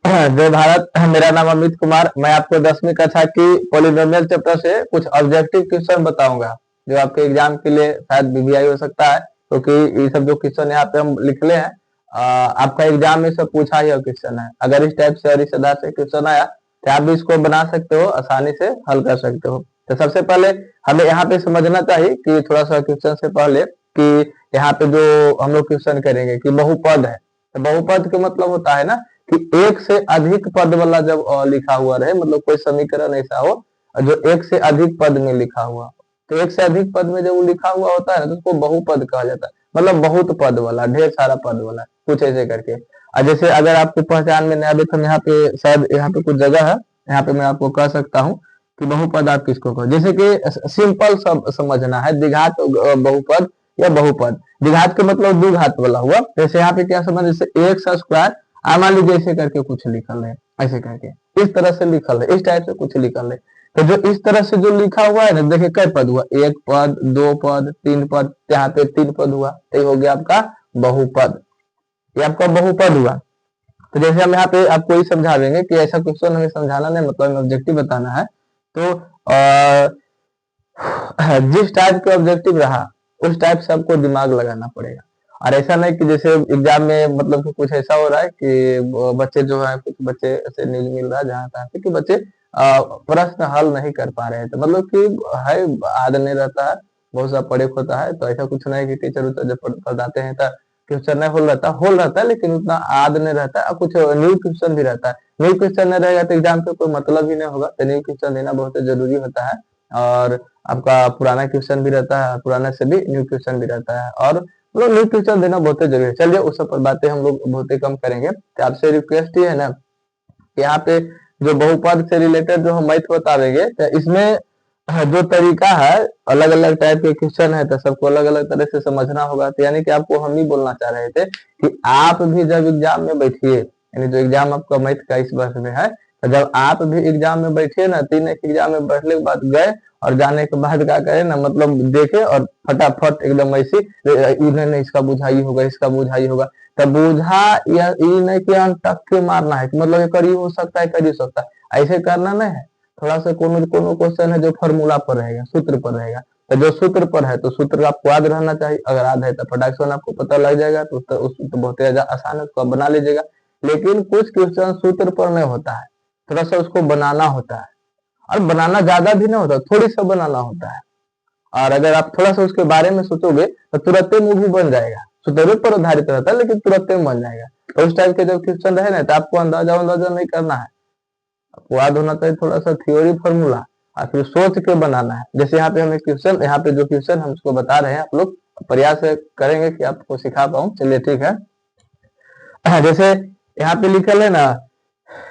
जय भारत। मेरा नाम अमित कुमार। मैं आपको 10वीं कक्षा की पॉलिनोमियल चैप्टर से कुछ ऑब्जेक्टिव क्वेश्चन बताऊंगा जो आपके एग्जाम के लिए शायद बीबीआई हो सकता है, क्योंकि ये सब जो क्वेश्चन यहाँ पे हम लिख ले हैं आपका एग्जाम में सब पूछा ही क्वेश्चन है। अगर इस टाइप से और इस आधार से क्वेश्चन आया तो आप भी इसको बना सकते हो, आसानी से हल कर सकते हो। तो सबसे पहले हमें यहाँ पे समझना चाहिए कि थोड़ा सा क्वेश्चन से पहले कि यहाँ पे जो हम लोग क्वेश्चन करेंगे कि बहुपद है, तो बहुपद का मतलब होता है ना कि एक से अधिक पद वाला जब लिखा हुआ रहे, मतलब कोई समीकरण ऐसा हो जो एक से अधिक पद में लिखा हुआ। तो एक से अधिक पद में जब वो लिखा हुआ होता है ना तो उसको बहुपद कहा जाता है, मतलब बहुत पद वाला, ढेर सारा पद वाला, कुछ ऐसे करके। और जैसे अगर आपको पहचान में नया देखो, यहाँ पे शायद यहाँ पे कुछ जगह है, यहाँ पे मैं आपको कह सकता हूँ कि बहुपद आप किसको कहो। जैसे कि सिंपल सब समझना है, द्विघात बहुपद या बहुपद। द्विघात के मतलब दो घात वाला हुआ। जैसे यहाँ पे क्या समझ, जैसे एक्स स्क्वायर मान लीजिए ऐसे करके कुछ लिखल है, ऐसे करके इस तरह से लिखल है, इस टाइप से कुछ लिखल है। तो जो इस तरह से जो लिखा हुआ है ना, देखिए कै पद हुआ, एक पद, दो पद, तीन पद, यहाँ पे तीन पद हुआ, तो ये हो गया आपका बहुपद, ये आपका बहुपद हुआ। तो जैसे हम यहाँ पे आपको ये समझा देंगे कि ऐसा क्वेश्चन हमें समझाना नहीं, मतलब ऑब्जेक्टिव बताना है। तो जिस टाइप के ऑब्जेक्टिव रहा उस टाइप से आपको दिमाग लगाना पड़ेगा। और ऐसा नहीं कि जैसे एग्जाम में मतलब कि कुछ ऐसा हो रहा है कि बच्चे जो है, कुछ बच्चे ऐसे न्यूज मिल रहा है जहाँ तहाँ पे कि बच्चे प्रश्न हल नहीं कर पा रहे हैं। तो मतलब कि है याद नहीं रहता है, बहुत सा पढ़े होता है। तो ऐसा कुछ नहीं कि टीचर उतर जब पढ़ाते हैं तो क्वेश्चन नहीं होल रहता है, लेकिन उतना याद नहीं रहता है। और कुछ न्यू क्वेश्चन भी रहता है, न्यू क्वेश्चन नहीं रहेगा तो एग्जाम पे कोई मतलब ही नहीं होगा। तो न्यू क्वेश्चन देना बहुत जरूरी होता है। और आपका पुराना क्वेश्चन भी रहता है, पुराना से भी न्यू क्वेश्चन भी रहता है, और मतलब न्यू क्वेश्चन देना बहुत जरूरी है। चलिए उस पर बातें हम लोग बहुत ही कम करेंगे। तो आपसे रिक्वेस्ट ये है ना, यहाँ पे जो बहुपद से रिलेटेड जो हम मैथ बता देंगे, तो इसमें जो तरीका है, अलग अलग टाइप के क्वेश्चन है, तो सबको अलग अलग तरह से समझना होगा। तो यानी कि आपको हम ही बोलना चाह रहे थे कि आप भी जब एग्जाम में बैठिए, यानी जो एग्जाम आपका मैथ का इस वर्ष में है, तो जब आप भी एग्जाम में बैठिए ना, 3 एग्जाम में बैठने के बाद गए और जाने के बाद क्या करें ना, मतलब देखे और फटाफट एकदम ऐसी इन्होंने इसका बुझाई होगा, इसका बुझाई होगा, तब बुझा या नहीं कि टक के मारना है, मतलब ये करी हो सकता है, करी हो सकता है, ऐसे करना नहीं है। थोड़ा सा कोनो क्वेश्चन है जो फॉर्मूला पर रहेगा, सूत्र पर रहेगा, तो जो सूत्र पर है तो सूत्र आपको याद रहना चाहिए। अगर याद है तो फटाक से आपको पता लग जाएगा, तो बहुत ही आसान है, उसको आप बना लीजिएगा। लेकिन कुछ क्वेश्चन सूत्र पर नहीं होता है, थोड़ा सा उसको बनाना होता है, और बनाना ज्यादा भी नहीं होता, थोड़ी सा बनाना होता है। और अगर आप थोड़ा सा उसके बारे में सोचोगे तो तुरंत मूवी बन जाएगा। सूत्र पर आधारित रहता है लेकिन तुरंत बन जाएगा। तो उस टाइप के जब क्वेश्चन रहे ना, तो आपको अंदाजा नहीं करना है, आपको याद होना चाहिए थोड़ा सा थ्योरी फॉर्मूला, और फिर सोच के बनाना है। जैसे यहाँ पे हमें क्वेश्चन, यहाँ पे जो क्वेश्चन हम उसको बता रहे हैं, आप लोग प्रयास करेंगे कि आपको सिखा पाऊं। चलिए ठीक है। जैसे यहाँ पे लिखल है ना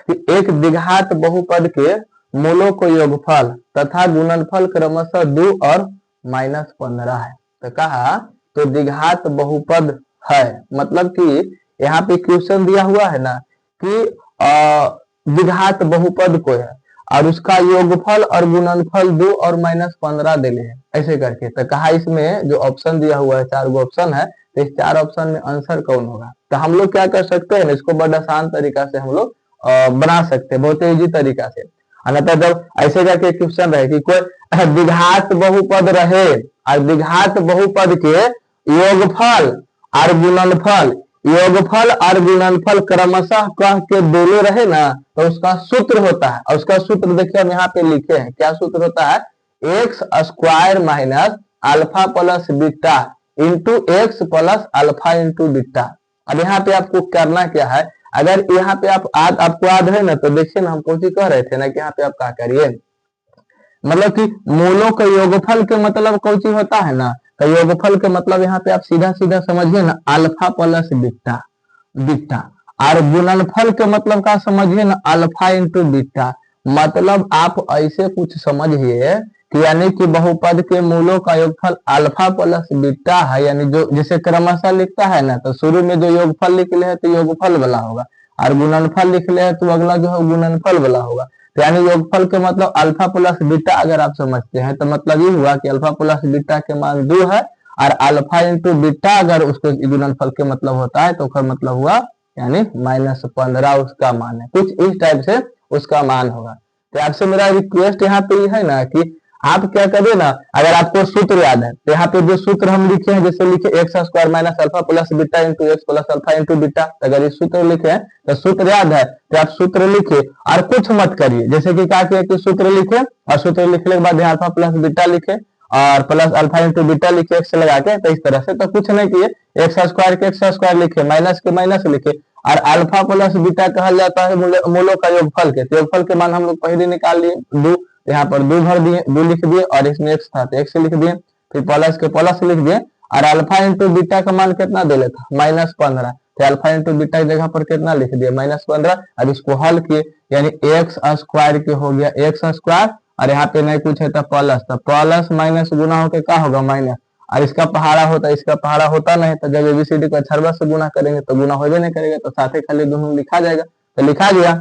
कि एक द्विघात बहुपद के मूलों को योगफल तथा गुणनफल क्रमशः 2 और -15 है। तो कहा तो द्विघात बहुपद है, मतलब कि यहाँ पे क्वेश्चन दिया हुआ है ना कि द्विघात बहुपद को है और उसका योगफल और गुणनफल 2 और -15 देने हैं, ऐसे करके। तो कहा इसमें जो ऑप्शन दिया हुआ है, 4 ऑप्शन है, तो इस 4 ऑप्शन में आंसर कौन होगा। तो हम लोग क्या कर सकते हैं, इसको बड़ा आसान तरीका से हम लोग बना सकते हैं, बहुत इजी तरीका से। अन्यथा जब ऐसे करके क्वेश्चन रहे कि कोई द्विघात बहुपद रहे और द्विघात बहुपद के योगफल और गुणनफल, योगफल और गुणनफल क्रमशः कह के दोनों रहे ना, तो उसका सूत्र होता है। और उसका सूत्र देखिए हम यहाँ पे लिखे हैं, क्या सूत्र होता है, x square minus alpha plus beta into x plus alpha into beta. अब यहाँ पे आपको करना क्या है, अगर यहाँ पे आपको याद है ना, तो देखिए ना हम कौन सी कह रहे थे ना कि यहाँ पे आप क्या करिए, मतलब कि मूलों का योगफल के मतलब कौन सी होता है ना, तो योगफल के मतलब यहाँ पे आप सीधा सीधा समझिए ना, अल्फा प्लस बीटा, बीटा। और गुणनफल के मतलब का समझिए ना, अल्फा इंटू बीटा। मतलब आप ऐसे कुछ समझिए कि यानी कि बहुपद के मूलों का योगफल अल्फा प्लस बीटा है, यानी जो जैसे क्रमशः लिखता है ना, तो शुरू में जो योगफल लिख ले है तो योगफल वाला होगा, और गुणनफल लिख ले है तो अगला जो है गुणनफल वाला होगा। तो यानी योगफल के मतलब अल्फा प्लस बीटा अगर आप समझते हैं, तो मतलब ये हुआ कि अल्फा प्लस बीटा के मान 2 है, और अल्फा इंटू बीटा अगर उसको गुणनफल के मतलब होता है तो उसका मतलब हुआ यानी -15 उसका मान है, कुछ इस टाइप से उसका मान होगा। तो आपसे मेरा रिक्वेस्ट यहाँ पे ये है ना कि आप क्या करिए ना, अगर आपको सूत्र याद है तो यहाँ पे जो सूत्र हम लिखे हैं, जैसे लिखे x square minus alpha plus beta into x plus alpha into beta, अगर ये सूत्र लिखे हैं तो सूत्र याद है तो आप सूत्र लिखे और कुछ मत करिए। जैसे कि क्या किया कि सूत्र लिखे और सूत्र लिखने के बाद यहाँ अल्फा प्लस बीटा लिखे और प्लस अल्फा इंटू बीटा लिखे एक्स लगा के, तो इस तरह से तो कुछ नहीं किए, एक्स स्क्वायर के एक्स स्क्वायर लिखे, माइनस के माइनस लिखे और अल्फा प्लस बीटा कहा जाता है मूलों का योगफल के, तो योगफल के मान हम लोग पहले निकाल लिए 2, यहाँ पर 2 भर दिए, 2 लिख दिए और इसमें एक्स था तो एक्स लिख दिए, फिर प्लस के प्लस लिख दिए और अल्फा इंटू बीटा का मान कितना दे लेता -15, तो अल्फा इंटू बीटा की जगह पर कितना लिख दिया -15। अब इसको हल किए यानी एक्स स्क्वायर के हो गया एक्स स्क्वायर और यहाँ पे नहीं कुछ है तो प्लस माइनस गुना होकर क्या होगा माइनस, और इसका पहाड़ा होता नहीं, तो जब एबीसीडी को अक्षरवा से गुना करेंगे तो गुना होबे नहीं करेगा, तो साथ ही खाली दोनों लिखा जाएगा, तो लिखा गया।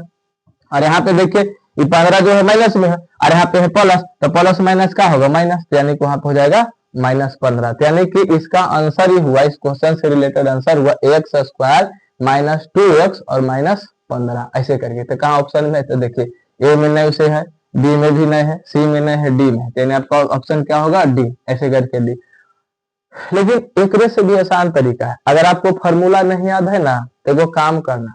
और यहाँ पे देखिए ये 15 जो है माइनस में है और यहाँ पे है प्लस, तो प्लस माइनस क्या होगा माइनस, यानी कि वहां पे हो जाएगा -15, यानी कि इसका आंसर ही हुआ, इस क्वेश्चन से रिलेटेड आंसर हुआ एक्स स्क्वायर -2x और -15 ऐसे करके। तो कहाँ ऑप्शन में, तो देखिए ए में नहीं उसे है, बी में भी नहीं है, सी में नहीं है, डी में, यानी आपका ऑप्शन क्या होगा डी, ऐसे करके डी। लेकिन एक से भी आसान तरीका है, अगर आपको फॉर्मूला नहीं याद है ना तो वो काम करना,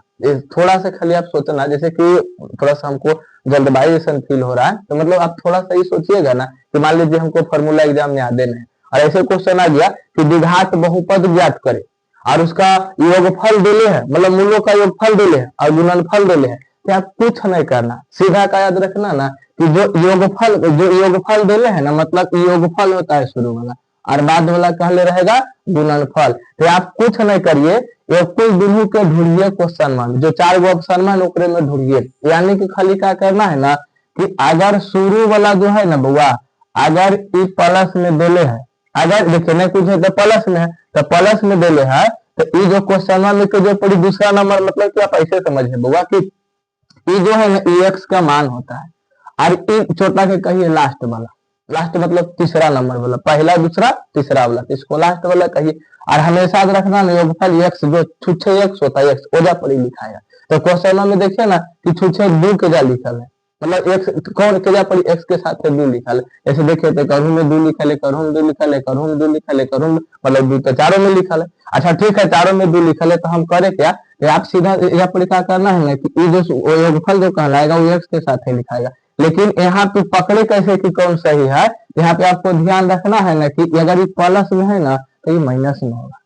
थोड़ा सा खाली आप सोचना, जैसे कि थोड़ा सा हमको जल्दबाजी जैसा फील हो रहा है, तो मतलब आप थोड़ा सा ही सोचिएगा ना कि मान लीजिए हमको फॉर्मूला एग्जाम में याद नहीं है और ऐसे क्वेश्चन आ गया कि द्विघात बहुपद ज्ञात करे और उसका योगफल देले है, मतलब मूलों का योगफल देले है और गुणनफल देले है, तो आप कुछ नहीं करना, सीधा का याद रखना ना कि जो योगफल देले है ना, मतलब योगफल होता है शुरू वाला और बाद वाला कहले रहेगा गुणनफल, तो आप कुछ नहीं करिए, ये कुल दोनों के ढूंढिए क्वेश्चन मान, जो 4 गो ऑप्शन में ओकरे में ढूंढिए, यानी कि खाली क्या करना है ना कि अगर शुरू वाला जो है ना बउआ, अगर ई प्लस में देले है, अगर देखिए नहीं कुछ है तो प्लस में है, तो प्लस में देले है, तो ये जो क्वेश्चन में के जो पड़ी दूसरा नंबर, मतलब कि आप ऐसे समझिए बउआ कि ये जो है ना एक्स का मान होता है और ई छोटा के कहिए लास्ट वाला, लास्ट मतलब तीसरा नंबर वाला, पहला दूसरा तीसरा वाला, इसको लास्ट वाला कहिए। और हमेशा याद रखना ना योगफल एक्स जो छुच्छे एक्स होता है, एक्स ओजा पर ही लिखा है, तो क्वेश्चन में देखिए ना कि छुच्छे 2 के जा लिखल है, मतलब एक्स कौन के जा पर एक्स के साथ 2 लिखल है, जैसे देखिए तो करहूं में 2 लिखल है, करहूं में 2 लिखल है, करहूं में 2 लिखल है, करहूं मतलब 2 तो चारों में लिखल है। अच्छा ठीक है, चारों में 2 लिखल है, तो हम करे क्या, आप सीधा यहाँ पर क्या करना है ना कि ये जो योगफल जो कहलाएगा वो एक्स के साथ ही लिखाएगा, लेकिन यहाँ पे पकड़े कैसे कि कौन सही है, यहाँ पे आपको ध्यान रखना है ना कि अगर ये प्लस में है ना तो ये माइनस में होगा,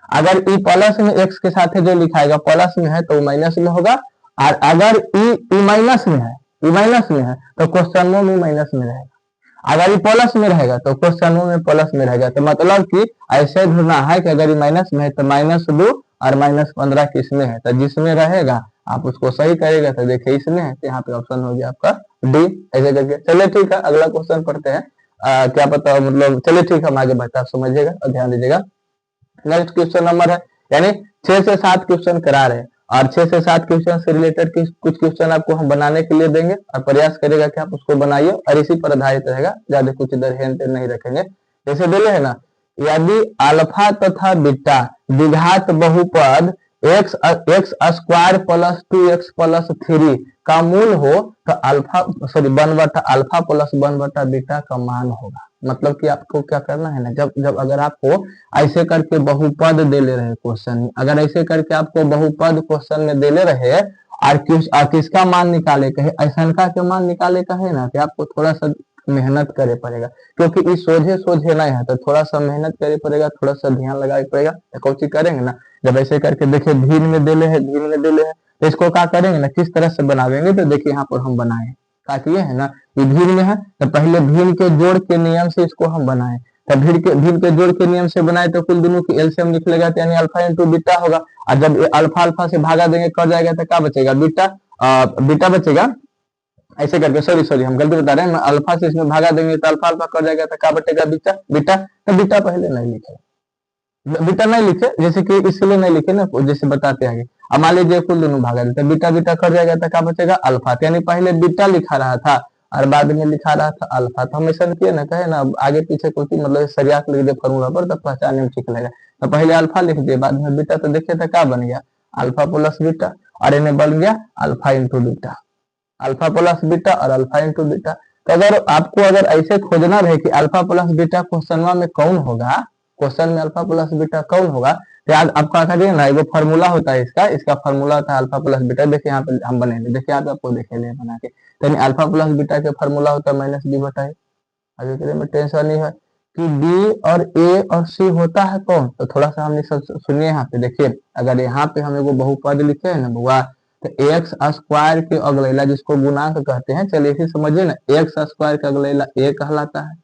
अगर ई प्लस में एक्स के साथ जो लिखाएगा प्लस में है तो माइनस में होगा, और अगर ई माइनस में है, ई माइनस में है तो क्वेश्चन में माइनस में रहेगा, अगर ये प्लस में रहेगा तो क्वेश्चन में प्लस में रहेगा, तो मतलब कि ऐसे ढूंढना है कि अगर ये माइनस में है तो -2 और -15 किसमें है, तो जिसमें रहेगा आप उसको सही करेगा, तो देखिए इसमें है, तो यहाँ पे ऑप्शन हो गया आपका डी, ऐसे करके। चलिए ठीक है, अगला क्वेश्चन पढ़ते हैं, क्या पता मतलब, चलिए ठीक है हम आगे बढ़ते, आप समझिएगा और ध्यान दीजिएगा। नेक्स्ट क्वेश्चन नंबर है, यानी 6 से 7 क्वेश्चन करा रहे हैं और 6 से 7 क्वेश्चन से रिलेटेड कुछ क्वेश्चन आपको हम बनाने के लिए देंगे और प्रयास करेगा कि आप उसको बनाइए और इसी पर आधारित रहेगा, ज्यादा कुछ इधर हिंट नहीं रखेंगे। जैसे बोले है ना, यदि अल्फा तथा बीटा द्विघात बहुपद x square plus 2x plus 3 का मूल हो तो अल्फा 1/अल्फा प्लस 1/बीटा का मान होगा। मतलब कि आपको क्या करना है ना, जब अगर आपको ऐसे करके बहुपद दे ले रहे क्वेश्चन, अगर ऐसे करके आपको बहुपद क्वेश्चन में दे ले रहे और किसका मान निकाले कहे, ऐसा के मान निकाले कहे ना, कि आपको थोड़ा सा मेहनत करे पड़ेगा, क्योंकि ये सोझे नहीं है, तो थोड़ा सा मेहनत करे पड़ेगा, थोड़ा सा ध्यान लगाए पड़ेगा, तो कोची करेंगे ना, जब ऐसे करके देखिए धीर में देले है तो इसको क्या करेंगे ना, किस तरह से बनावेंगे, तो देखिए यहाँ पर हम बनाए ताकि ये है ना, ये भीड़ में है तो पहले भीड़ के जोड़ के नियम से इसको हम बनाए, तो भीड़ के जोड़ के नियम से बनाए तो कुल दोनों की एलसीएम निकलेगा, यानी अल्फा इंटू बीटा होगा, और जब अल्फा अल्फा से भागा देंगे कर जाएगा तो क्या बचेगा, बीटा बचेगा, ऐसे करके सॉरी हम गलती बता रहे हैं, अल्फा से इसमें भागा देंगे तो अल्फा अल्फा कर जाएगा तो क्या बचेगा, बीटा, तो बीटा पहले नहीं लिखे, बीटा नहीं लिखे, जैसे कि इसलिए नहीं लिखे ना, जैसे बताते आगे। अब मान लीजिए कुल दोनों भागा देते, बीटा कर जाएगा तो क्या बचेगा, अल्फा, यानी पहले बीटा लिखा रहा था और बाद में लिखा रहा था अल्फा, तो हम ऐसा किए ना, कहे ना आगे पीछे कुछ मतलब सरिया लिख दे फॉर्मूला पर तो पहचानने में ठीक लगेगा, तो पहले अल्फा लिख दिए बाद में बीटा, तो देखिए तो क्या बन गया अल्फा प्लस बीटा, और इन्हें बन गया alpha into beta, alpha plus beta और अल्फा इंटू बीटा। तो अगर आपको अगर ऐसे खोजना रहे कि अल्फा प्लस बीटा क्वेश्चन में कौन होगा, क्वेश्चन में अल्फा प्लस बीटा कौन होगा, तो याद आपका करिए ना, वो फार्मूला होता है इसका, इसका फार्मूला होता है अल्फा प्लस बीटा। देखिए यहाँ पे हम बनेंगे, देखिए यहाँ पे आपको देखेंगे बना के, तो अल्फा प्लस बीटा के फार्मूला होता है माइनस बी बटा ए। अभी के लिए में टेंशन नहीं है कि बी और ए और सी होता है कौन, तो थोड़ा सा हमने सुनिए यहाँ पे देखिए, अगर यहाँ पे हम एगो बहुपद लिखे है ना बुआ, तो एक्स स्क्वायर के अगलेला जिसको गुणांक कहते हैं, चलिए इसे समझिए ना, एक्स स्क्वायर के अगलेला ए कहलाता है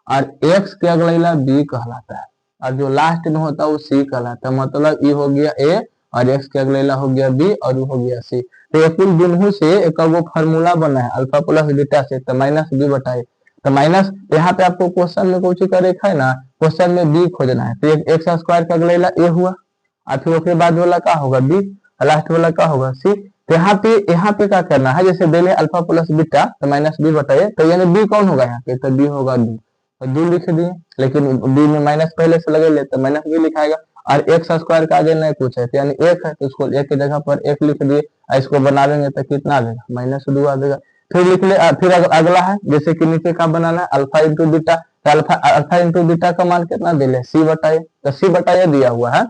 और एक्स के अगलेला बी कहलाता है, और जो लास्ट में होता है वो सी कहलाता है। मतलब ये हो गया ए और एक्स के अगलेला हो गया बी और वो हो गया सी। तो ये कुल बिंदु से एक वो फार्मूला बना है अल्फा प्लस बीटा से, तो माइनस बी बटाए, तो माइनस यहाँ पे आपको क्वेश्चन में कुछ का रेखा है ना, क्वेश्चन में बी खोजना है, तो एक्स स्क्वायर का अगलेला ए हुआ और फिर उसके बाद वाला क्या होगा बी, लास्ट वाला क्या होगा सी। तो यहाँ पे क्या करना है, जैसे दे अल्फा प्लस बीटा तो माइनस बी बताइए, तो यानी बी कौन होगा यहाँ पे, तो बी होगा दो, तो दो लिख दिए, लेकिन बी में माइनस पहले से लगे ले तो माइनस बी लिखाएगा, और एक्स स्क्वायर का आगे नहीं कुछ है तो यानी एक है, तो उसको एक की जगह पर एक लिख दिए, इसको बनावेंगे तो कितना आ जाएगा माइनस दो आ जाएगा। फिर लिख ले, फिर अगला है जैसे कि नीचे का बनाना है अल्फा इंटू बीटा, तो अल्फा इंटू बीटा का मान कितना दे ले सी बटाए, तो सी बटाए दिया हुआ है,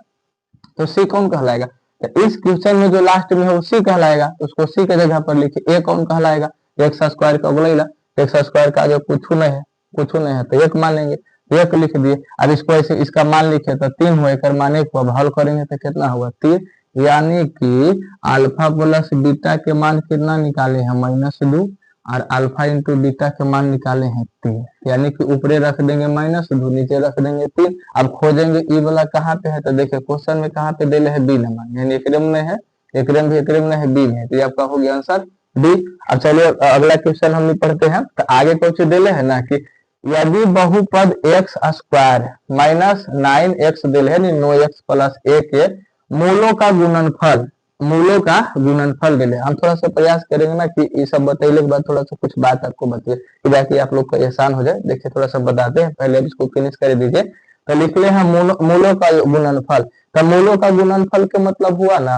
तो सी कौन कहलाएगा, तो इस क्वेश्चन में जो लास्ट में है वो सी कहलाएगा, तो उसको सी के जगह पर लिखे, ए कौन कहलाएगा, एक्स स्क्वायर का अगला, एक्स स्क्वायर का आगे कुछ नहीं है, कुछ नहीं है तो एक मान लेंगे, एक लिख दिए। अब इसको ऐसे इसका मान लिखे तो 3 हुआ, एक मान 1 हुआ, हल करेंगे तो कितना होगा 3, यानी कि अल्फा प्लस बीटा के मान कितना निकाले हैं -2 और अल्फा इंटू बीटा के मान निकाले हैं 3, यानी कि ऊपरे रख देंगे -2 नीचे रख देंगे 3। अब खोजेंगे ई वाला कहाँ पे है, तो देखिए क्वेश्चन में कहाँ पे दे है बी नंबर, यानी एकरम में है, एकरम भी एकरम में है बी में, तो ये आपका हो गया आंसर डी। अब चलिए अगला क्वेश्चन हम पढ़ते हैं, तो आगे कुछ दे है ना कि यदि बहुपद एक्स स्क्वायर -9x दिल है 9x प्लस ए के मूलों का गुणनफल, मूलों का गुणनफल दिले, हम थोड़ा सा प्रयास करेंगे ना कि ये सब बताइए के बाद थोड़ा सा कुछ बात आपको बताइए कि ताकि आप लोग का आसान हो जाए। देखिए थोड़ा सा बताते हैं, पहले इसको फिनिश कर दीजिए। तो लिख ले हम मूलों का गुणनफल, तो मूलों का गुणनफल का मतलब हुआ ना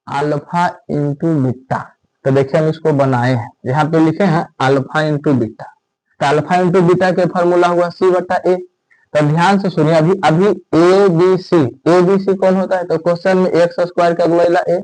अल्फा इंटू बीटा। तो देखिए हम इसको बनाए हैं, यहाँ पे लिखे हैं अल्फा इंटू बीटा, तो अल्फा इंटू बीटा के फॉर्मूला हुआ सी बटा ए। तो ध्यान से सुनिए, अभी ए बी सी कौन होता है, तो क्वेश्चन में एक्स स्क्वायर का अगला ए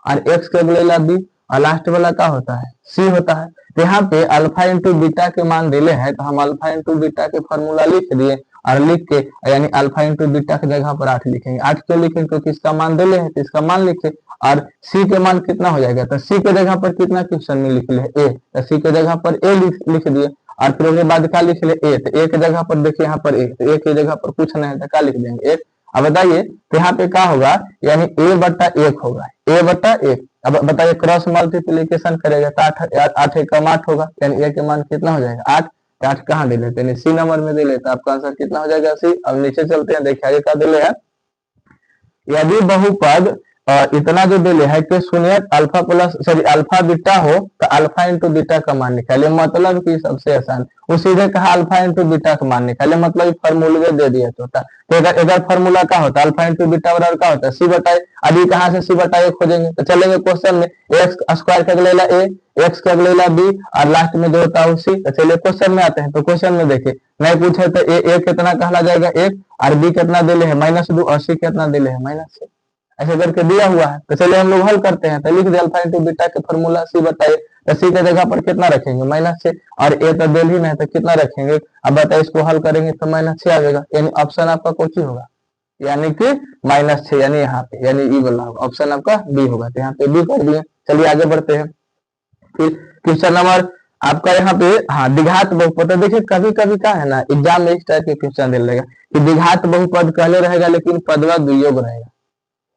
और एक्स के अगला बी और लास्ट वाला क्या होता है सी होता है। तो यहाँ पे अल्फा इंटू बीटा के मान दिले हैं, तो हम अल्फा इंटू बीटा के फॉर्मूला लिख दिए और लिख के यानी अल्फा इंटू बीटा की जगह पर 8 लिखेंगे। 8 क्यों लिखेंगे, क्योंकि इसका मान दिले हैं तो इसका मान लिखे, और सी के मान कितना हो जाएगा, तो सी के जगह पर कितना क्वेश्चन में लिख ले ए, तो सी के जगह पर ए लिख दिए, और फिर उसके बाद क्या लिख ले ए, तो ए के जगह पर देखिए यहाँ पर ए, तो ए की जगह पर कुछ नहीं है तो क्या लिख देंगे एक। अब बताइए तो यहाँ पे क्या होगा, यानी ए बटा 1 होगा, ए बटा 1। अब बताइए क्रॉस मल्टीप्लीकेशन करेगा तो 8 एकम 8 होगा, यानी ए के मान कितना हो जाएगा 8। 8 कहाँ दे लेते हैं, सी नंबर में दे लेते, आपका आंसर कितना हो जाएगा सी। अब नीचे चलते हैं, देखिए आगे क्या दे है, यदि बहुपद इतना जो दिले है कि सुनिए alpha plus sorry alpha beta हो तो अल्फा इंटू बीटा का मान निकाले, मतलब कि सबसे आसान वो सीधे कहा अल्फा इंटू बीटा का मान निकाले, मतलब फॉर्मूले दे दिया होता। तो इधर फॉर्मूला क्या होता है, अल्फा इंटू बीटा बराबर क्या होता है सी बटाए। अभी कहाँ से सी बटाए खोजेंगे, तो चलेंगे क्वेश्चन में एक्स स्क्वायर के अगलेला ए, एक्स के अगलेला बी और लास्ट में जो होता है सी। तो चलिए क्वेश्चन में आते हैं, तो क्वेश्चन में देखिए नहीं पूछे तो ए कितना कहला जाएगा 1 और बी कितना दिले है -2 और सी कितना दिले है -6, ऐसे करके दिया हुआ है। तो चलिए हम लोग हल करते हैं, तो लिख दे अल्फा इंटू बीटा के फॉर्मूला सी बताइए, तो सी के जगह पर कितना रखेंगे -6 और ए तो दिल ही नहीं तो कितना रखेंगे। अब बताइए इसको हल करेंगे तो -6 आ जाएगा, यानी ऑप्शन आपका कौन होगा, यानी कि -6, यानी यहाँ पे यानी ई वाला ऑप्शन आपका बी होगा, तो यहाँ पे बी कर दिए। चलिए आगे बढ़ते हैं, फिर क्वेश्चन नंबर आपका यहाँ पे हाँ द्विघात बहुपद। देखिए कभी कभी क्या है ना एग्जाम में इस टाइप के क्वेश्चन दे रहेगा कि द्विघात बहुपद कहले रहेगा लेकिन पदवा दुयोग रहेगा,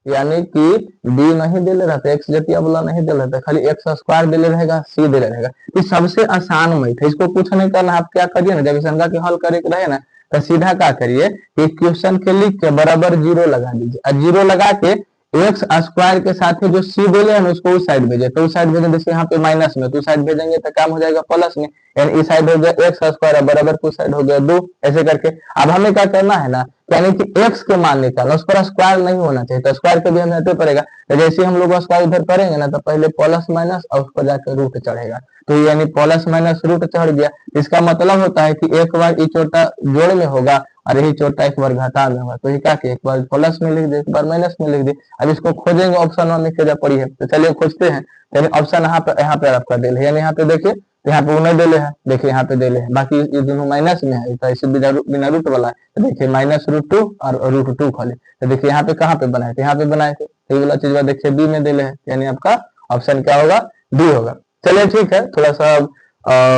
यानी कि बी नहीं दे रहता, एक्स जतिया वाला नहीं दे रहता, खाली एक्स स्क्वायर दे रहेगा सी दे रहेगा। ये सबसे आसान मैथ है, इसको कुछ नहीं करना, आप क्या करिए ना जब शंका के हल करे के रहे ना तो सीधा क्या करिए कि क्वेश्चन के लिख के बराबर 0 लगा दीजिए, और 0 लगा के एक्स स्क्वायर के साथ जो सी दे है उसको उस साइड भेजे, तो उस साइड भेजें, जैसे यहाँ पे माइनस में तो उस साइड भेजेंगे तो काम हो जाएगा प्लस में, यानी इस साइड हो गया एक्स स्क्वायर बराबर उस साइड हो गया 2, ऐसे करके। अब हमें क्या करना है ना यानी कि x के मान निकालना, उस पर स्क्वायर नहीं होना चाहिए, तो स्क्वायर के भी हमें हटे पड़ेगा। तो जैसे हम लोग स्क्वायर उधर करेंगे ना, तो पहले प्लस माइनस और उस पर जाकर रूट चढ़ेगा, तो यानी प्लस माइनस रूट चढ़ गया। इसका मतलब होता है कि एक बार ये छोटा जोड़ में होगा और यही छोटा एक बार घटा में होगा, तो ये क्या कि एक बार प्लस में लिख दे, एक बार माइनस में लिख दे। अब इसको खोजेंगे, ऑप्शन में क्या पड़ी है, तो चलिए खोजते हैं। यानी ऑप्शन यहाँ पे आपका दिल है, यानी यहाँ पे देखिए, यहाँ पे उन्हें दिले है, देखिए यहाँ पे दिले है, बाकी ये दोनों माइनस में है, तो ऐसे बिना रूट वाला है, तो देखिए -√2 और √2 खोले, तो देखिए यहाँ पे कहाँ पे बनाए थे, यहाँ पे बनाए थे, तो ये वाला चीज देखिए बी में दिले है, यानी आपका ऑप्शन क्या होगा, डी होगा। चलिए ठीक है, थोड़ा सा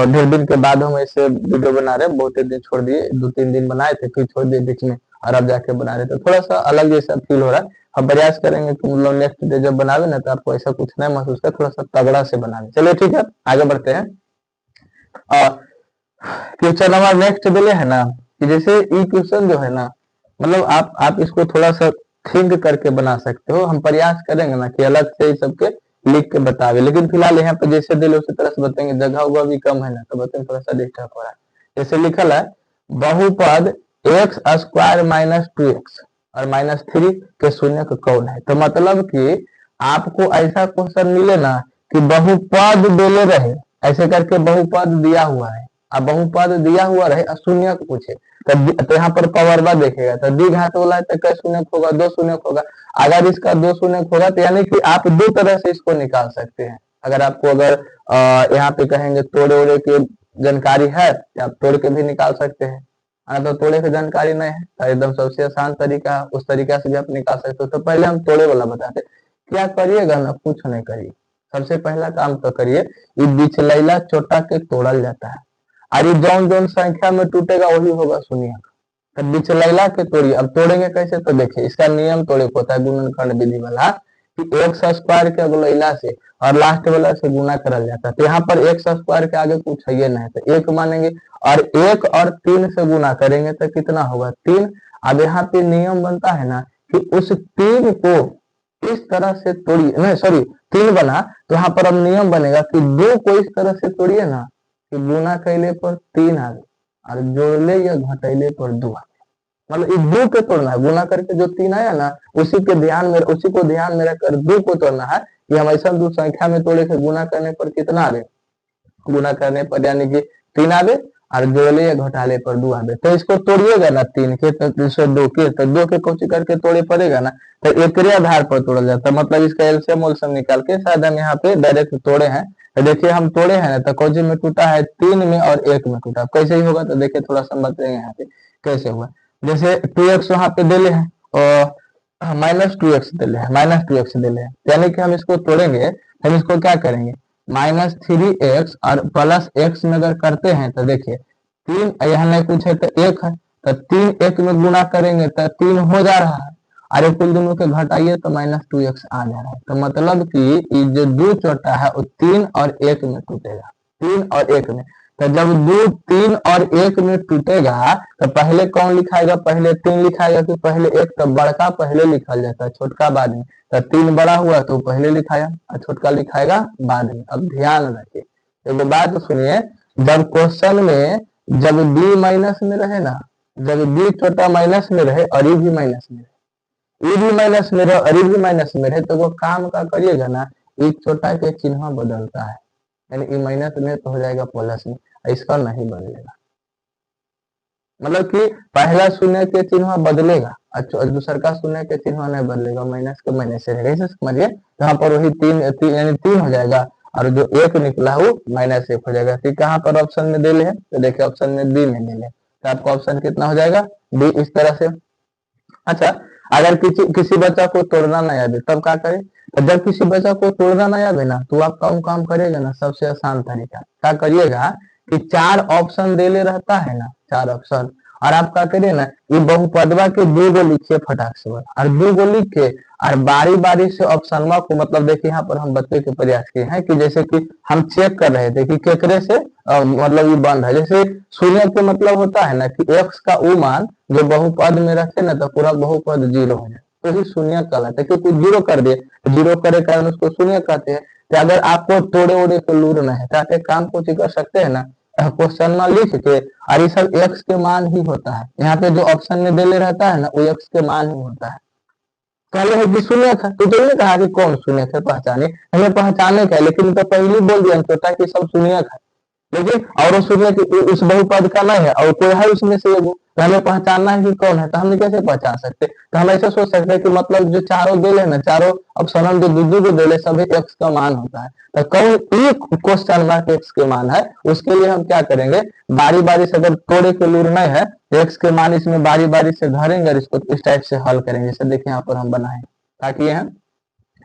ढेर दिन के बाद हम ऐसे वीडियो बना रहे हैं, बहुत दिन छोड़ दिए, 2-3 दिन बनाए थे फिर छोड़ दिए बीच में, और अब जाके बना रहे, तो थोड़ा सा अलग जैसा फील हो रहा है। हम प्रयास करेंगे कि मतलब नेक्स्ट डे जब बनावे ना, तो आपको ऐसा कुछ नहीं महसूस कर, थोड़ा सा तगड़ा से बनावे। चलिए ठीक है, आगे बढ़ते हैं। क्वेश्चन नंबर नेक्स्ट दिले है ना, कि जैसे ये क्वेश्चन जो है ना, मतलब आप इसको थोड़ा सा थिंक करके बना सकते हो। हम प्रयास करेंगे ना कि अलग से सबके लिख के बतावे, लेकिन फिलहाल यहाँ पे जैसे दिले उसी तरह से बताएंगे, जगह हुआ भी कम है ना, तो बताएंगे थोड़ा सा डिस्टर्ब हो रहा है। जैसे लिखल है बहुपद x² - 2x और -3 के शून्य कौन है, तो मतलब कि आपको ऐसा क्वेश्चन मिले ना कि बहुपद दिले रहे, ऐसे करके बहुपद दिया हुआ है, अब बहुपद दिया हुआ रहे शून्य पूछे, तो यहाँ पर पावरवा देखेगा, तो द्विघात वाला है तो कै शून्य होगा, 2 शून्य होगा। अगर इसका 2 शून्य होगा तो यानी कि आप दो तरह से इसको निकाल सकते हैं। अगर आपको अगर यहाँ पे कहेंगे तोड़े ओड़े की जानकारी है तो आप तोड़ के भी निकाल सकते हैं, तो तोड़े की जानकारी नहीं है तो एकदम सबसे आसान तरीका है, उस तरीका से भी आप निकाल सकते हो। तो पहले हम तोड़े वाला बताते, क्या करिएगा ना, कुछ नहीं करिए, सबसे पहला काम तो करिए, ये बिचलैला छोटा के तोड़ल जाता है, अरे जौन जौन संख्या में टूटेगा वही होगा शून्य, तो बिचलैला के तोड़िए। अब तोड़ेंगे कैसे, तो देखिए इसका नियम तोड़े को होता है गुणनखंड विधि वाला, कि x² के अगलैला से और लास्ट वाला से गुना करल जाता है, तो यहाँ पर x² के आगे कुछ है ये नहीं, तो 1 मानेंगे और 1 और 3 से गुना करेंगे तो कितना होगा, 3। अब यहाँ पे नियम बनता है ना कि उस 3 को इस तरह से तोड़िए, नहीं सॉरी 3 बना, तो यहाँ पर अब नियम बनेगा कि 2 को इस तरह से तोड़िए ना कि गुना कैले पर 3 आगे और जोड़ले या घटैले पर 2 आगे, मतलब इस 2 के तोड़ना है, गुना करके जो 3 आया ना उसी को ध्यान में रखकर 2 को तोड़ना है, कि हम ऐसा 2 संख्या में तोड़े के गुना करने पर कितना आवे, गुना करने पर यानी कि 3 आवे और जोड़ले या घटाले पर 2 आवे, तो इसको तोड़िएगा ना 3 के तो 2 के, तो 2 के कोची करके तोड़े पड़ेगा ना, तो एकरे आधार पर तोड़ा जाता है, मतलब इसका एलसीएम उलसीएम निकाल के शायद हम यहाँ पे डायरेक्ट तोड़े हैं, तो देखिए हम तोड़े हैं ना, तो कोची में टूटा है 3 में और 1 में टूटा, कैसे ही होगा, तो देखिए थोड़ा सा बताएंगे यहाँ पे कैसे हुआ। जैसे 2x वहां पे दिले है और -2x दिले है, -2x दिले है, यानी कि हम इसको तोड़ेंगे, हम इसको क्या करेंगे, -3x और +x में अगर करते हैं तो देखिए 3 यहाँ नहीं कुछ है तो 1 है, तो 3 1 में गुना करेंगे तो 3 हो जा रहा है, अरे कुल दोनों के घटाइए तो -2x आ जा रहा है, तो मतलब कि ये जो 2 छोटा है वो 3 और 1 में टूटेगा, 3 और 1 में, तो जब 2 3 और 1 में टूटेगा तो पहले कौन लिखाएगा, पहले 3 लिखाएगा कि पहले 1, तो बड़का पहले लिखल जाता है, छोटका बाद में, तो 3 बड़ा हुआ तो पहले लिखाया और छोटका लिखाएगा बाद में। अब ध्यान रखिए, एक बात सुनिए, जब क्वेश्चन में जब b माइनस में रहे ना, जब b छोटा माइनस में रहे और ये भी माइनस में रहे, ये भी माइनस में रहे और ये भी माइनस में रहे, तो वो काम का करिएगा ना, एक छोटा के चिन्ह बदलता है, यानी ये माइनस में तो हो जाएगा प्लस में, इसका नहीं बदलेगा, मतलब कि पहला शून्य के चिन्ह बदलेगा अच्छा दूसरा का शून्य के चिन्ह नहीं बदलेगा, माइनस के माइनस से रहेगा, ऐसे समझिए। यहाँ पर वही 3 यानी 3 हो जाएगा और जो 1 निकला वो -1 हो जाएगा। ठीक, कहाँ पर ऑप्शन में दिले है, तो देखिए ऑप्शन में बी में दिले, तो आपका ऑप्शन कितना हो जाएगा, बी, इस तरह से। अच्छा, अगर किसी बच्चा को तोड़ना नहीं आवे तब क्या करे, तो जब किसी बच्चा को तोड़ना नहीं आवे ना, तो आप काम करेगा ना, सबसे आसान तरीका क्या करिएगा कि 4 ऑप्शन देले रहता है ना, 4 ऑप्शन, और आप क्या करिए ना, ये बहुपदवा के 2 गो लिखिए फटाक से, और 2 गो लिख के और बारी बारी से ऑप्शनवा को, मतलब देखिए यहाँ पर हम बच्चे के प्रयास किए हैं कि जैसे कि हम चेक कर रहे थे कि केकरे से मतलब ये बंद है, जैसे शून्य के मतलब होता है ना कि x का वो मान जो बहुपद में रखे ना, तो पूरा बहुपद 0 हो जाए, तो ये शून्य कहलाता है, क्योंकि 0 कर दिए, 0 करे कारण उसको शून्य कहते हैं। तो अगर आपको तोड़े ओड़े को लूर ना है तो आप एक काम को कर सकते हैं ना, क्वेश्चन में लिख के, और ये सब एक्स के मान ही होता है। यहाँ पे जो ऑप्शन में देले रहता है ना वो एक्स के मान ही होता है। पहले है कि शून्य था, तो तुमने कहा कि कौन शून्य थे पहचाने, हमें पहचाने का, लेकिन तो पहले बोल दिया छोटा कि सब शून्य है, लेकिन और शून्य उस बहुपद का नहीं है और कोई है उसमें से एगो, तो हमें पहचानना है कि कौन है, तो हम कैसे पहचान सकते? तो हम ऐसे सोच सकते हैं कि मतलब जो चारों दिल है ना, चारों ऑप्शन जो दो को दिल है, सभी एक्स का मान होता है। तो कौन एक क्वेश्चन मार्क एक्स के मान है, उसके लिए हम क्या करेंगे, बारी बारी से, अगर तोड़े के लूर नहीं है एक्स के मान, इसमें बारी बारी से धरेंगे और इसको इस टाइप से हल करेंगे। जैसे देखिए यहाँ पर हम बनाए ताकि यहाँ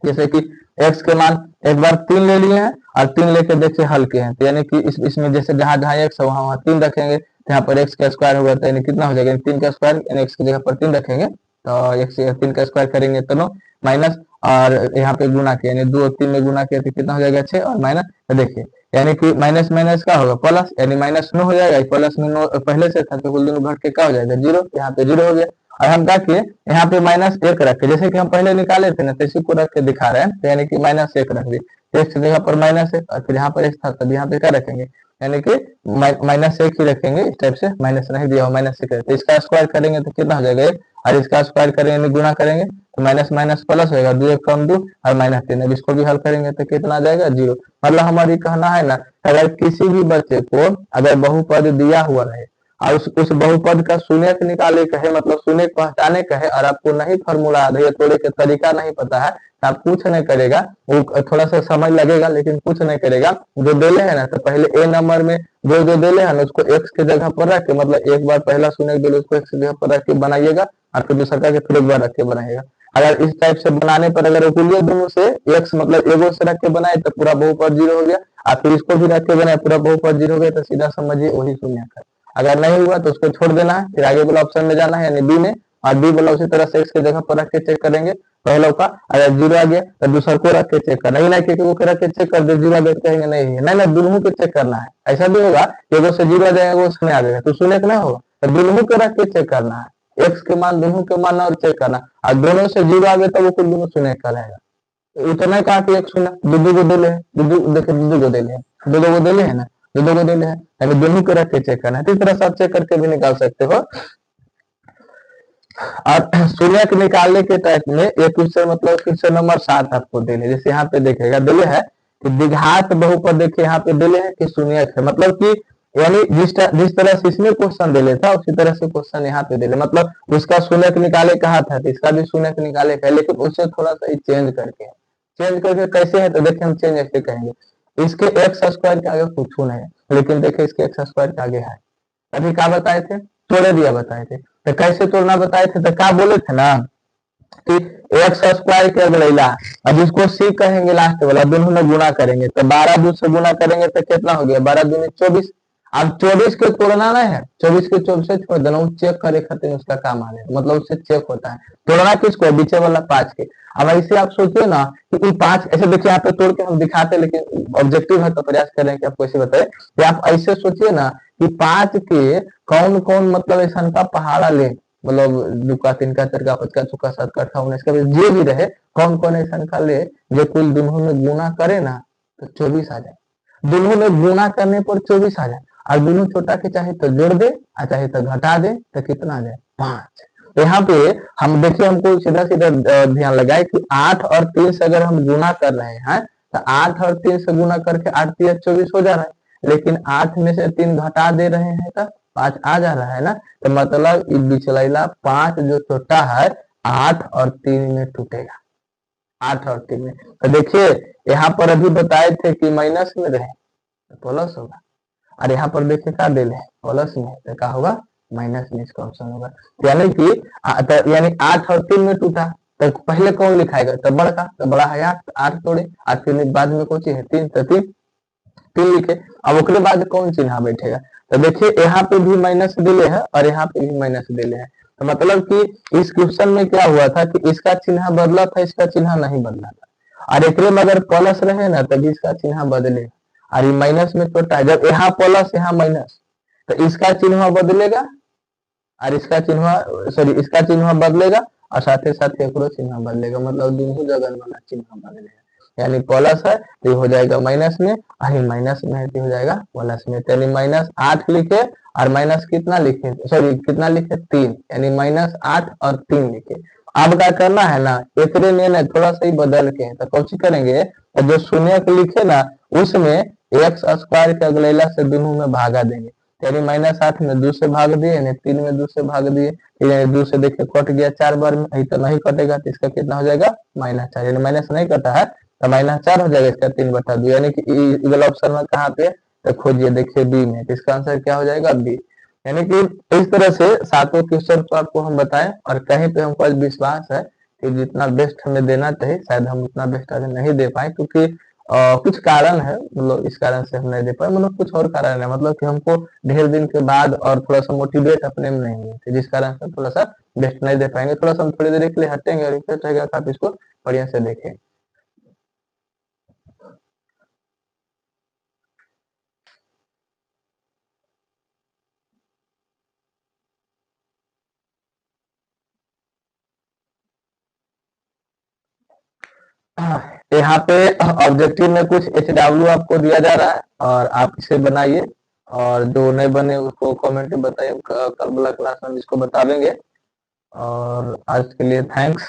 जैसे कि एक्स के मान एक बार 3 ले लिए हैं और 3 लेके देखिए हल किए हैं, तो यानी कि इसमें जैसे जहां जहां एक्स है वहां 3 रखेंगे, तो यहाँ पर एक्स का स्क्वायर होगा, तो यानी कितना हो जाएगा 3 का स्क्वायर, यानी एक्स की जगह पर 3 रखेंगे, तो एक्स 3 का स्क्वायर करेंगे तो 9 माइनस, और यहाँ पे गुना किया यानी 2 और 3 में गुना किया तो कितना हो जाएगा 6 और माइनस, तो देखिए यानी कि माइनस माइनस का होगा प्लस, यानी माइनस 9 हो जाएगा, प्लस में 9 पहले से था तो कुल दोनों घट के क्या हो जाएगा 0, यहाँ पे 0 हो गया। और हम क्या किए यहाँ पे -1 रखे, जैसे कि हम पहले निकाले थे ना, तो इसी को रख के दिखा रहे हैं, तो यानी कि -1 रख दिए, एक्स की जगह पर -1 और फिर यहाँ पर एक्स था तब यहाँ पे क्या रखेंगे, यानी कि -1 ही रखेंगे, इस टाइप से माइनस नहीं दिया हो -1, तो इसका स्क्वायर करेंगे तो कितना हो जाएगा 1, और इसका स्क्वायर करेंगे गुना करेंगे तो माइनस माइनस प्लस होगा, 2 1 कम 2 और -3, अब इसको भी हल करेंगे तो कितना आ जाएगा 0। मतलब हमारी कहना है ना, अगर किसी भी बच्चे को अगर बहुपद दिया हुआ रहे और उस बहुपद का शून्य निकाले कहे, मतलब शून्य पहचाने कहे, और आपको नहीं फॉर्मूला या थोड़े के तरीका नहीं पता है, तो आप कुछ नहीं करेगा, वो थोड़ा सा समय लगेगा लेकिन कुछ नहीं करेगा, जो देले है ना, तो पहले ए नंबर में जो देले है ना उसको एक्स के जगह पर रख के, मतलब एक बार पहला शून्य दिले उसको एक्स की जगह पर रख के बनाइएगा, और फिर दूसरा के फिर एक बार रख के बनाइएगा। अगर इस टाइप से बनाने पर अगर उकुलिए दोनों से एक्स मतलब एगो से रख के बनाए तो पूरा बहुपद 0 हो गया, और फिर इसको भी रख के बनाए पूरा बहुपद 0 हो गया, तो सीधा समझिए वही शून्य है। अगर नहीं हुआ तो उसको छोड़ देना है, फिर आगे वाला ऑप्शन में जाना है यानी बी में, और बी वाला उसी तरह से एक्स की जगह पर रख के चेक करेंगे, पहले का अगर 0 आ गया तो दूसरा को रख के चेक करना, नहीं कि वो रख के चेक कर दे 0 आ गया कहेंगे नहीं है, नहीं दोनों को चेक करना है। ऐसा भी होगा कि एगो से 0 आ जाएगा वो उसमें आ जाएगा तो शून्य का नहीं होगा, तो दोनों को रख के चेक करना है, एक्स के मान दोनों के मान और चेक करना, और दोनों से 0 आ गया तो वो कुल दोनों शून्य का रहेगा। इतना कहा कि एक शून्य दो को दिले है, देखिए दो को दिले है, दो को दिले है ना, दो को दिले है, अगर दोनों को रख के चेक करना है, तो इस तरह से आप चेक करके भी निकाल सकते हो। और शून्य के निकालने के टाइप में एक क्वेश्चन मतलब क्वेश्चन नंबर 7 आपको दिले, जैसे यहाँ पे देखेगा दिले है कि द्विघात बहुपद, देखिए यहाँ पे दिले है कि शून्य है, मतलब कि यानी जिस तरह से इसमें क्वेश्चन दिले था उसी तरह से क्वेश्चन यहाँ पे दिले, मतलब उसका शून्य निकाले कहा था तो इसका भी शून्य निकाले का, लेकिन उससे थोड़ा सा चेंज करके कैसे है, तो देखिए हम चेंज ऐसे कहेंगे, इसके एक्स स्क्वायर के आगे कुछ नहीं है, लेकिन देखिए इसके एक्स स्क्वायर के आगे है, अभी क्या बताए थे, तोड़े दिया बताए थे, तो कैसे तोड़ना बताए थे, तो क्या बोले थे ना कि एक्स स्क्वायर के अगला और जिसको सी कहेंगे लास्ट वाला दोनों में गुना करेंगे, तो 12 2 से गुना करेंगे तो कितना हो गया 12 दूनी 24। अब 24 के तोड़ना नहीं है, 24 के 24 से छोड़ देना, चेक करे खातिर उसका काम आ जाए, मतलब उससे चेक होता है, तोड़ना किसको पीछे वाला 5 के। अब ऐसे आप सोचिए ना कि 5 ऐसे देखिए यहाँ पे तोड़ के हम दिखाते, लेकिन ऑब्जेक्टिव है तो प्रयास करें कि आपको ऐसे बताए कि आप ऐसे सोचिए ना कि 5 के कौन कौन मतलब ऐसा का पहाड़ा ले, मतलब दुका 3 का 4 का 5 का 6 का 7 का 58 का जो भी रहे कौन कौन ऐसा का ले जो कुल दोनों में गुना करे ना तो 24 आ जाए, दोनों में गुना करने पर 24 आ जाए, और दोनों छोटा के चाहे तो जोड़ दे और चाहे तो घटा दे तो कितना आ जाए 5। तो यहाँ पे हम देखिए हमको सीधा सीधा ध्यान लगाए कि 8 और 3 से अगर हम गुना कर रहे हैं तो 8 और 3 से गुना करके 8 3 24 हो जा रहा है, लेकिन 8 में से 3 घटा दे रहे हैं तो 5 आ जा रहा है ना, तो मतलब बिचलैला 5 जो छोटा है 8 और 3 में टूटेगा, 8 और 3 में। तो देखिए यहाँ पर अभी बताए थे कि माइनस में रहे तो प्लस होगा, और यहाँ पर देखिए क्या दे रहे प्लस में तो क्या होगा माइनस में, इसका ऑप्शन होगा। यानी कि यानी 8 और 3 में टूटा तो पहले कौन लिखाएगा, तो बड़ा का, तो बड़ा है 8 तोड़े, और फिर बाद में कौन सी है 3, तो 3 लिखे, अब उसके बाद कौन चिन्ह बैठेगा, तो देखिए यहाँ पे भी माइनस दिले है और यहाँ पे भी माइनस दिले है, तो मतलब कि इस क्वेश्चन में क्या हुआ था कि इसका चिन्ह बदला था, इसका चिन्ह नहीं बदला था, और एक में अगर प्लस रहे ना तभी इसका चिन्ह बदलेगा, और ये माइनस में छोटा है, जब यहाँ प्लस यहाँ माइनस तो इसका चिन्ह बदलेगा और इसका चिन्ह सॉरी इसका चिन्ह बदलेगा और साथ ही साथ एक चिन्ह बदलेगा, मतलब दोनों जगह वाला चिन्ह बदलेगा। यानी प्लस है तो ये हो जाएगा माइनस में, और ये माइनस में है तो हो जाएगा प्लस में। तो यानी -8 लिखे और माइनस कितना लिखे, सॉरी कितना लिखे 3, यानी -8 और 3 लिखे। अब क्या करना है ना, एकरे में ना थोड़ा सा ही बदल के, तो कौन करेंगे, तो जो शून्य के लिखे ना उसमें एक्स स्क्वायर के अगलेला से दोनों में भागा देंगे। यानी -8 में 2 से भाग दिए, यानी 3 में 2 से भाग दिए, यानी 2 से देखिए कट गया 4 बार में, यही तो नहीं कटेगा तो इसका कितना हो जाएगा -4, यानी माइनस नहीं कटा है तो -4 हो जाएगा, इसका 3/2, यानी कि वाला ऑप्शन में कहाँ पे, तो खोजिए देखिए बी में, तो इसका आंसर क्या हो जाएगा बी। यानी कि इस तरह से सातों क्वेश्चन को आपको हम बताएं, और कहीं पे हमको आज विश्वास है कि जितना बेस्ट हमें देना चाहिए शायद हम उतना बेस्ट आज नहीं दे पाए, क्योंकि कुछ कारण है, मतलब इस कारण से हम नहीं दे पाए, मतलब कुछ और कारण है, मतलब कि हमको ढेर दिन के बाद और थोड़ा सा मोटिवेट अपने में नहीं हुए थे, जिस कारण से थोड़ा सा बेस्ट नहीं दे पाएंगे। थोड़ा सा हम थोड़ी देर के लिए हटेंगे और रिक्वेस्ट रहेगा कि आप इसको बढ़िया से देखें। यहाँ पे ऑब्जेक्टिव में कुछ HW आपको दिया जा रहा है और आप इसे बनाइए, और जो नहीं बने उसको कमेंट में बताइए, कल वाला क्लास में इसको बता देंगे। और आज के लिए थैंक्स।